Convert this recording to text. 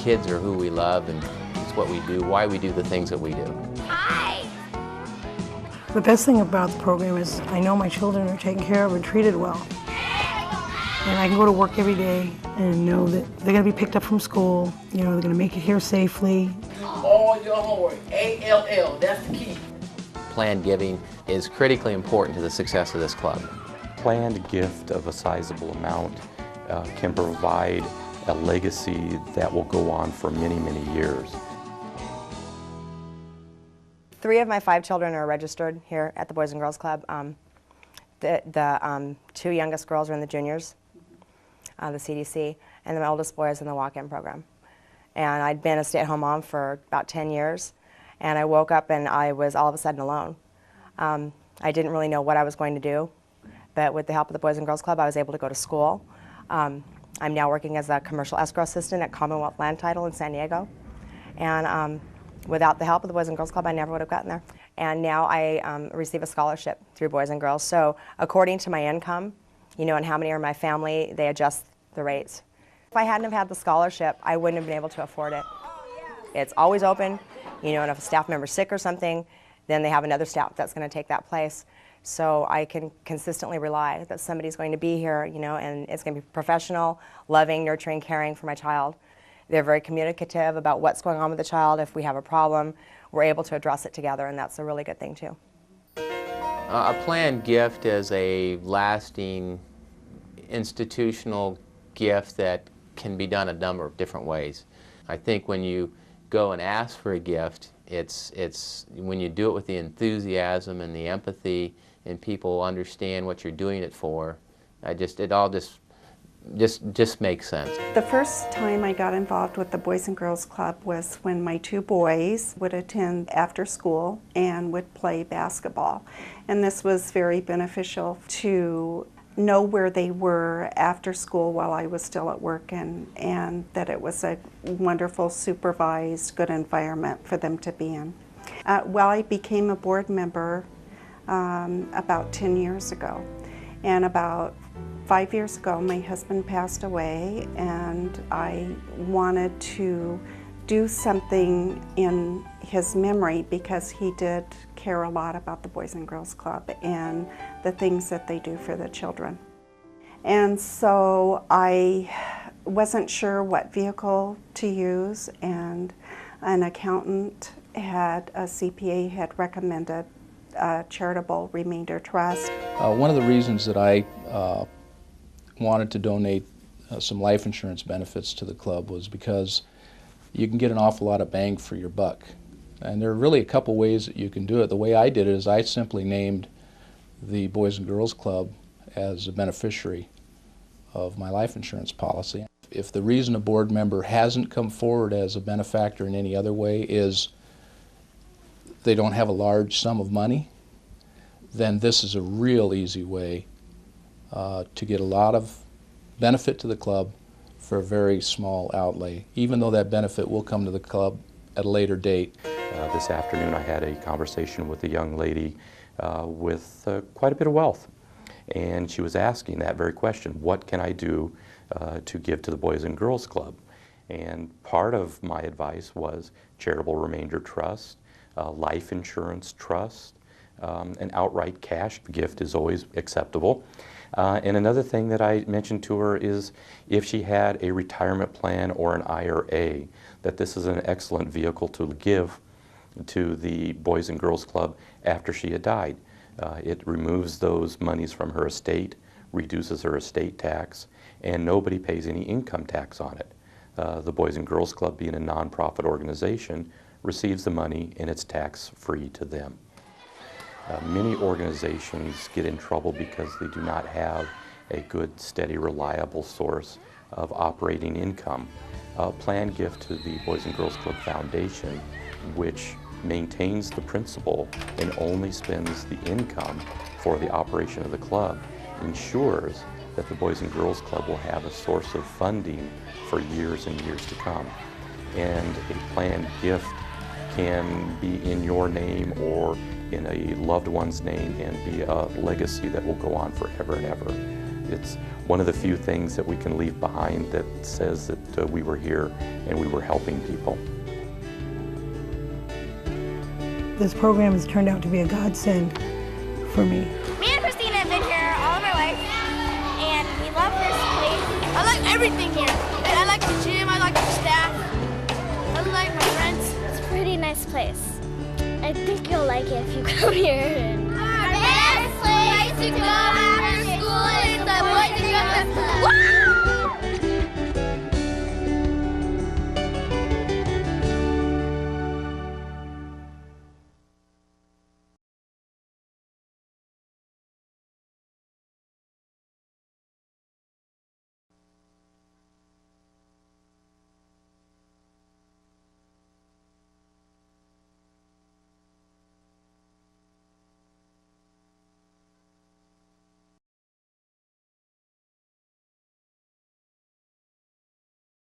kids are who we love, and it's what we do, why we do the things that we do. The best thing about the program is I know my children are taken care of and treated well. And I can go to work every day and know that they're going to be picked up from school, they're going to make it here safely. All your homework, ALL, that's the key. Planned giving is critically important to the success of this club. Planned gift of a sizable amount can provide a legacy that will go on for many, many years. 3 of my 5 children are registered here at the Boys and Girls Club. The 2 youngest girls are in the juniors, the CDC, and the oldest boy is in the walk-in program. And I'd been a stay-at-home mom for about 10 years, and I woke up and I was all of a sudden alone. I didn't really know what I was going to do, but with the help of the Boys and Girls Club, I was able to go to school. I'm now working as a commercial escrow assistant at Commonwealth Land Title in San Diego. And without the help of the Boys and Girls Club, I never would have gotten there. And now I receive a scholarship through Boys and Girls. So according to my income, and how many are in my family, they adjust the rates. If I hadn't have had the scholarship, I wouldn't have been able to afford it. It's always open, and if a staff member's sick or something, then they have another staff that's going to take that place. So I can consistently rely that somebody's going to be here, and it's going to be professional, loving, nurturing, caring for my child. They're very communicative about what's going on with the child. If we have a problem, we're able to address it together, and that's a really good thing too. A planned gift is a lasting institutional gift that can be done a number of different ways. I think when you go and ask for a gift, it's when you do it with the enthusiasm and the empathy, and people understand what you're doing it for, it all just makes sense. The first time I got involved with the Boys and Girls Club was when my 2 boys would attend after school and would play basketball. And this was very beneficial to know where they were after school while I was still at work, and that it was a wonderful, supervised, good environment for them to be in. Well, I became a board member about 10 years ago, and about 5 years ago my husband passed away, and I wanted to do something in his memory because he did care a lot about the Boys and Girls Club and the things that they do for the children. And so I wasn't sure what vehicle to use, and an accountant a CPA had recommended a charitable remainder trust. One of the reasons that I wanted to donate some life insurance benefits to the club was because you can get an awful lot of bang for your buck. And there are really a couple ways that you can do it. The way I did it is I simply named the Boys and Girls Club as a beneficiary of my life insurance policy. If the reason a board member hasn't come forward as a benefactor in any other way is they don't have a large sum of money, then this is a real easy way to get a lot of benefit to the club for a very small outlay, even though that benefit will come to the club at a later date. This afternoon I had a conversation with a young lady with quite a bit of wealth, and she was asking that very question: what can I do to give to the Boys and Girls Club? And part of my advice was charitable remainder trust, life insurance trust, an outright cash gift is always acceptable. And another thing that I mentioned to her is if she had a retirement plan or an IRA, that this is an excellent vehicle to give to the Boys and Girls Club after she had died. It removes those monies from her estate, reduces her estate tax, and nobody pays any income tax on it. The Boys and Girls Club, being a nonprofit organization, receives the money and it's tax-free to them. Many organizations get in trouble because they do not have a good, steady, reliable source of operating income. A planned gift to the Boys and Girls Club Foundation, which maintains the principal and only spends the income for the operation of the club, ensures that the Boys and Girls Club will have a source of funding for years and years to come. And a planned gift can be in your name or in a loved one's name and be a legacy that will go on forever and ever. It's one of the few things that we can leave behind that says that we were here and we were helping people. This program has turned out to be a godsend for me. Me and Christina have been here all of our life, and we love this place. I like everything here. I like the gym, I like the staff, I like my friends. It's a pretty nice place. I think you'll like it if you come here. Our best place to go!